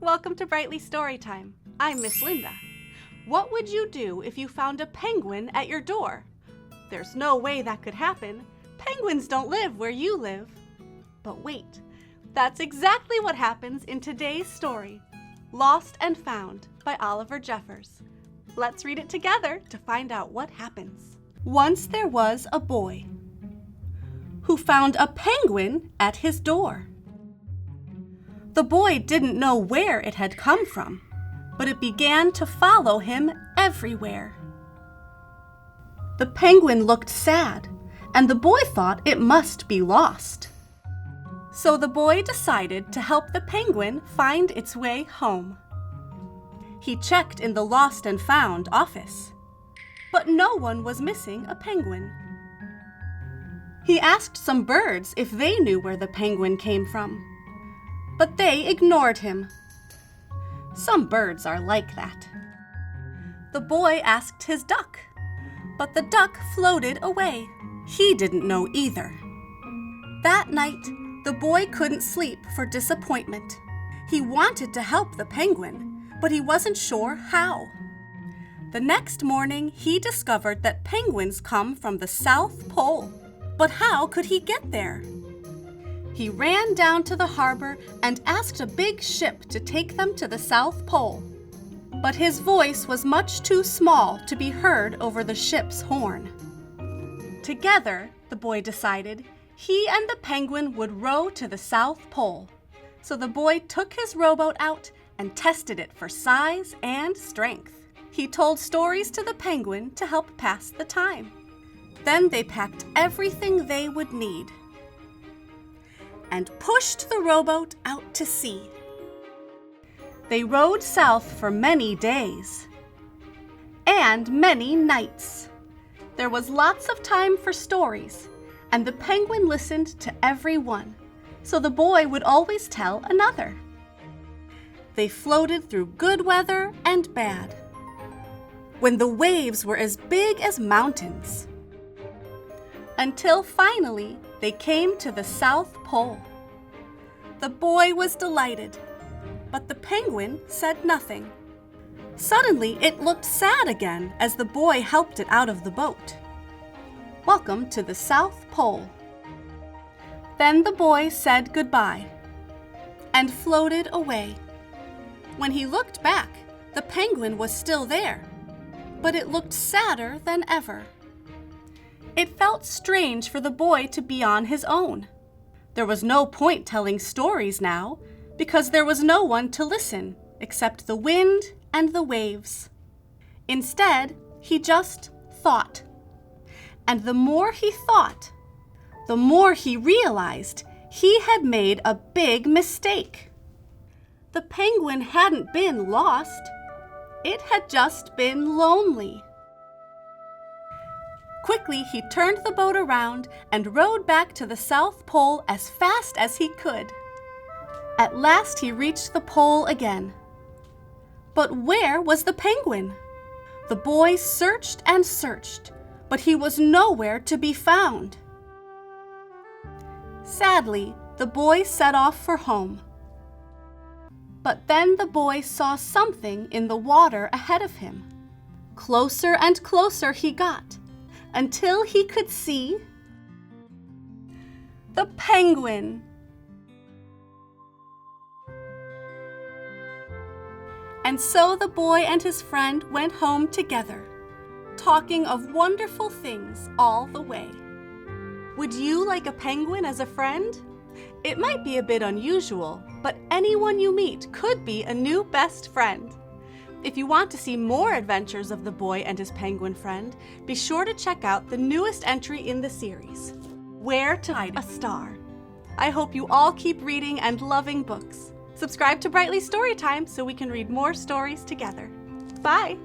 Welcome to Brightly Storytime. I'm Miss Linda. What would you do if you found a penguin at your door? There's no way that could happen. Penguins don't live where you live. But wait, that's exactly what happens in today's story, Lost and Found by Oliver Jeffers. Let's read it together to find out what happens. Once there was a boy who found a penguin at his door. The boy didn't know where it had come from, but it began to follow him everywhere. The penguin looked sad, and the boy thought it must be lost. So the boy decided to help the penguin find its way home. He checked in the Lost and Found office, but no one was missing a penguin. He asked some birds if they knew where the penguin came from, but they ignored him. Some birds are like that. The boy asked his duck, but the duck floated away. He didn't know either. That night, the boy couldn't sleep for disappointment. He wanted to help the penguin, but he wasn't sure how. The next morning, he discovered that penguins come from the South Pole. But how could he get there? He ran down to the harbor and asked a big ship to take them to the South Pole. But his voice was much too small to be heard over the ship's horn. Together, the boy decided, he and the penguin would row to the South Pole. So the boy took his rowboat out and tested it for size and strength. He told stories to the penguin to help pass the time. Then they packed everything they would need and pushed the rowboat out to sea. They rowed south for many days and many nights. There was lots of time for stories, and the penguin listened to every one, so the boy would always tell another. They floated through good weather and bad, when the waves were as big as mountains, until finally they came to the South Pole. The boy was delighted, but the penguin said nothing. Suddenly, it looked sad again as the boy helped it out of the boat. Welcome to the South Pole. Then the boy said goodbye and floated away. When he looked back, the penguin was still there, but it looked sadder than ever. It felt strange for the boy to be on his own. There was no point telling stories now, because there was no one to listen except the wind and the waves. Instead, he just thought. And the more he thought, the more he realized he had made a big mistake. The penguin hadn't been lost. It had just been lonely. Quickly, he turned the boat around and rowed back to the South Pole as fast as he could. At last, he reached the pole again. But where was the penguin? The boy searched and searched, but he was nowhere to be found. Sadly, the boy set off for home. But then the boy saw something in the water ahead of him. Closer and closer he got, until he could see the penguin. And so the boy and his friend went home together, talking of wonderful things all the way. Would you like a penguin as a friend? It might be a bit unusual, but anyone you meet could be a new best friend. If you want to see more adventures of the boy and his penguin friend, be sure to check out the newest entry in the series, Where to Hide a Star. I hope you all keep reading and loving books. Subscribe to Brightly Storytime so we can read more stories together. Bye!